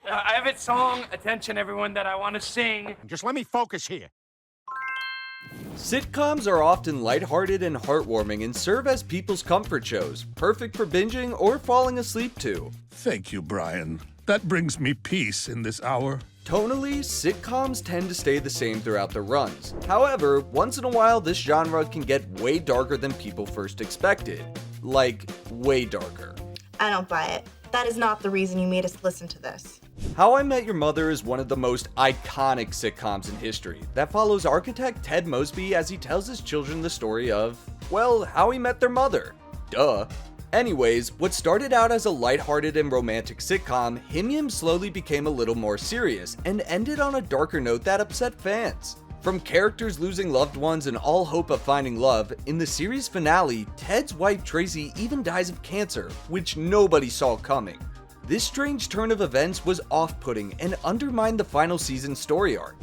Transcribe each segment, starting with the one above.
I have a song, attention everyone, that I want to sing. Just let me focus here. Sitcoms are often lighthearted and heartwarming and serve as people's comfort shows, perfect for binging or falling asleep to. Thank you, Brian. That brings me peace in this hour. Tonally, sitcoms tend to stay the same throughout their runs. However, once in a while, this genre can get way darker than people first expected. Like, way darker. I don't buy it. That is not the reason you made us listen to this. How I Met Your Mother is one of the most iconic sitcoms in history that follows architect Ted Mosby as he tells his children the story of, well, how he met their mother. Duh. Anyways, what started out as a lighthearted and romantic sitcom, Him Yim slowly became a little more serious and ended on a darker note that upset fans. From characters losing loved ones and all hope of finding love, in the series finale, Ted's wife Tracy even dies of cancer, which nobody saw coming. This strange turn of events was off-putting and undermined the final season's story arc.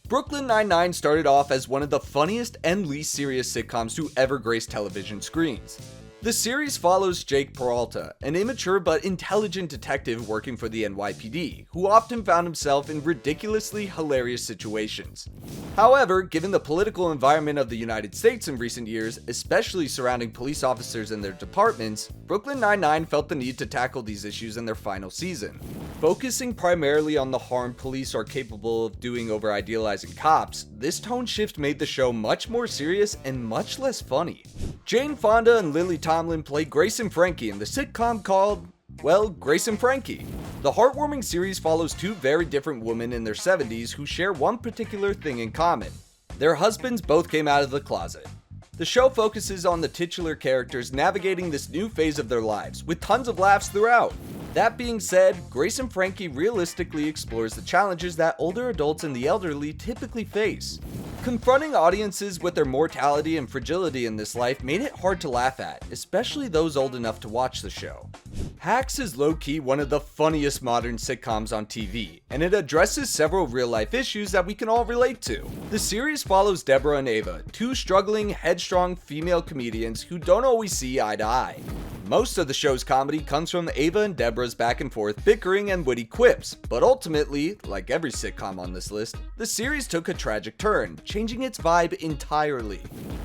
Brooklyn Nine-Nine started off as one of the funniest and least serious sitcoms to ever grace television screens. The series follows Jake Peralta, an immature but intelligent detective working for the NYPD, who often found himself in ridiculously hilarious situations. However, given the political environment of the United States in recent years, especially surrounding police officers and their departments, Brooklyn Nine-Nine felt the need to tackle these issues in their final season. Focusing primarily on the harm police are capable of doing over idealizing cops, this tone shift made the show much more serious and much less funny. Jane Fonda and Lily Tomlin play Grace and Frankie in the sitcom called, well, Grace and Frankie. The heartwarming series follows two very different women in their 70s who share one particular thing in common. Their husbands both came out of the closet. The show focuses on the titular characters navigating this new phase of their lives, with tons of laughs throughout. That being said, Grace and Frankie realistically explores the challenges that older adults and the elderly typically face. Confronting audiences with their mortality and fragility in this life made it hard to laugh at, especially those old enough to watch the show. Hacks is low-key one of the funniest modern sitcoms on TV, and it addresses several real-life issues that we can all relate to. The series follows Deborah and Ava, two struggling, headstrong female comedians who don't always see eye to eye. Most of the show's comedy comes from Ava and Deborah's back and forth bickering and witty quips, but ultimately, like every sitcom on this list, the series took a tragic turn, changing its vibe entirely.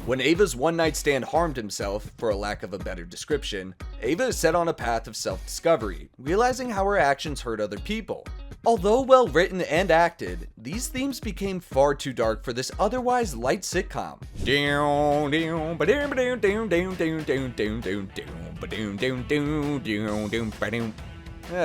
When Ava's one-night stand harmed himself, for a lack of a better description, Ava is set on a path of self-discovery, realizing how her actions hurt other people. Although well written and acted, these themes became far too dark for this otherwise light sitcom.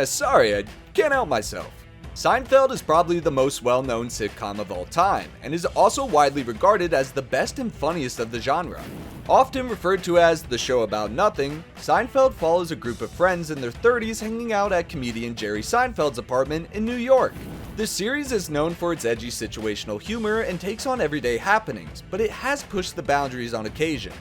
Sorry, I can't help myself. Seinfeld is probably the most well-known sitcom of all time, and is also widely regarded as the best and funniest of the genre. Often referred to as the show about nothing, Seinfeld follows a group of friends in their 30s hanging out at comedian Jerry Seinfeld's apartment in New York. The series is known for its edgy situational humor and takes on everyday happenings, but it has pushed the boundaries on occasion.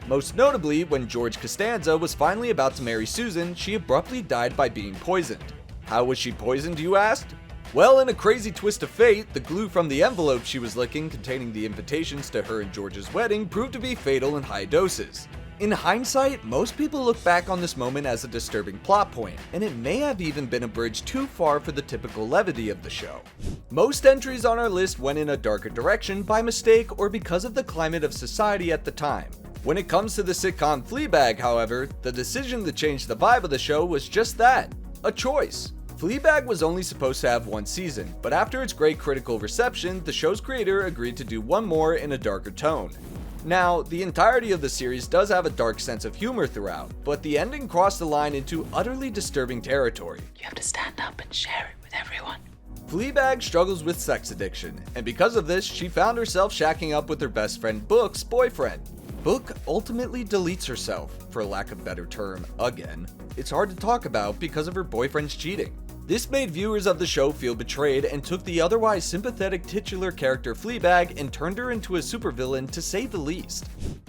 Most notably, when George Costanza was finally about to marry Susan, she abruptly died by being poisoned. How was she poisoned, you asked? Well, in a crazy twist of fate, the glue from the envelope she was licking containing the invitations to her and George's wedding proved to be fatal in high doses. In hindsight, most people look back on this moment as a disturbing plot point, and it may have even been a bridge too far for the typical levity of the show. Most entries on our list went in a darker direction by mistake or because of the climate of society at the time. When it comes to the sitcom Fleabag, however, the decision to change the vibe of the show was just that, a choice. Fleabag was only supposed to have one season, but after its great critical reception, the show's creator agreed to do one more in a darker tone. Now, the entirety of the series does have a dark sense of humor throughout, but the ending crossed the line into utterly disturbing territory. You have to stand up and share it with everyone. Fleabag struggles with sex addiction, and because of this, she found herself shacking up with her best friend Book's boyfriend. Book ultimately deletes herself, for lack of a better term, again. It's hard to talk about because of her boyfriend's cheating. This made viewers of the show feel betrayed and took the otherwise sympathetic titular character Fleabag and turned her into a supervillain to say the least.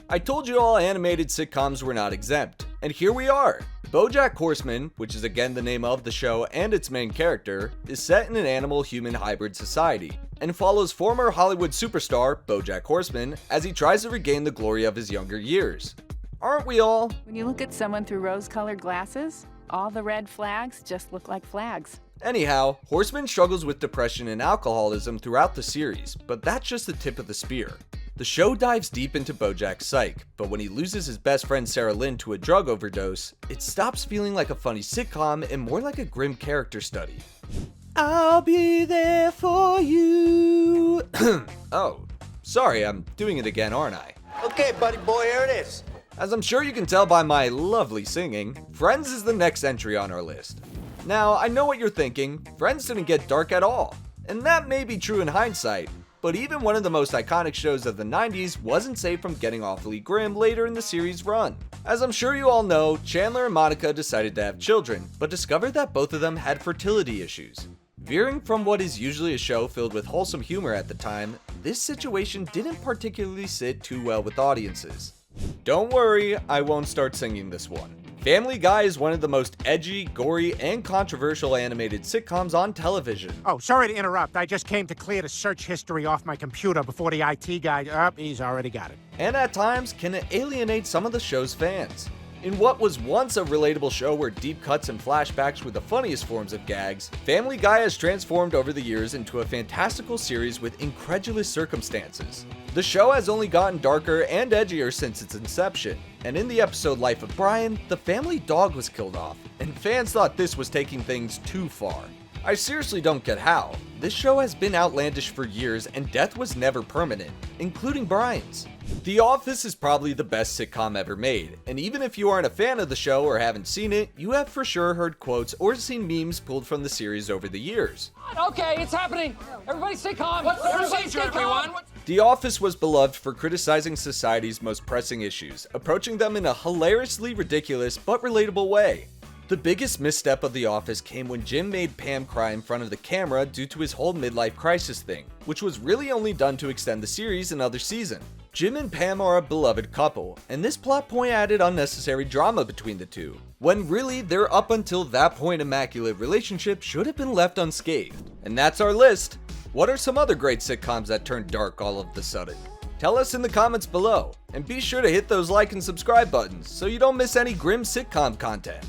I told you all animated sitcoms were not exempt, and here we are! Bojack Horseman, which is again the name of the show and its main character, is set in an animal-human hybrid society, and follows former Hollywood superstar Bojack Horseman as he tries to regain the glory of his younger years. Aren't we all? When you look at someone through rose-colored glasses, all the red flags just look like flags. Anyhow, Horseman struggles with depression and alcoholism throughout the series, but that's just the tip of the spear. The show dives deep into Bojack's psyche, but when he loses his best friend Sarah Lynn to a drug overdose, it stops feeling like a funny sitcom and more like a grim character study. I'll be there for you. Oh, sorry, I'm doing it again, aren't I? Okay, buddy boy, here it is. As I'm sure you can tell by my lovely singing, Friends is the next entry on our list. Now, I know what you're thinking, Friends didn't get dark at all, and that may be true in hindsight, but even one of the most iconic shows of the 90s wasn't safe from getting awfully grim later in the series' run. As I'm sure you all know, Chandler and Monica decided to have children, but discovered that both of them had fertility issues. Veering from what is usually a show filled with wholesome humor at the time, this situation didn't particularly sit too well with audiences. Don't worry, I won't start singing this one. Family Guy is one of the most edgy, gory, and controversial animated sitcoms on television. Oh, sorry to interrupt. I just came to clear the search history off my computer before the IT guy. He's already got it. And at times can alienate some of the show's fans. In what was once a relatable show where deep cuts and flashbacks were the funniest forms of gags, Family Guy has transformed over the years into a fantastical series with incredulous circumstances. The show has only gotten darker and edgier since its inception, and in the episode Life of Brian, the family dog was killed off, and fans thought this was taking things too far. I seriously don't get how. This show has been outlandish for years and death was never permanent, including Brian's. The Office is probably the best sitcom ever made, and even if you aren't a fan of the show or haven't seen it, you have for sure heard quotes or seen memes pulled from the series over the years. Okay, it's happening. Everybody stay calm. What's the procedure, everyone? The Office was beloved for criticizing society's most pressing issues, approaching them in a hilariously ridiculous but relatable way. The biggest misstep of The Office came when Jim made Pam cry in front of the camera due to his whole midlife crisis thing, which was really only done to extend the series another season. Jim and Pam are a beloved couple, and this plot point added unnecessary drama between the two, when really their up until that point immaculate relationship should have been left unscathed. And that's our list. What are some other great sitcoms that turned dark all of the sudden? Tell us in the comments below, and be sure to hit those like and subscribe buttons so you don't miss any grim sitcom content.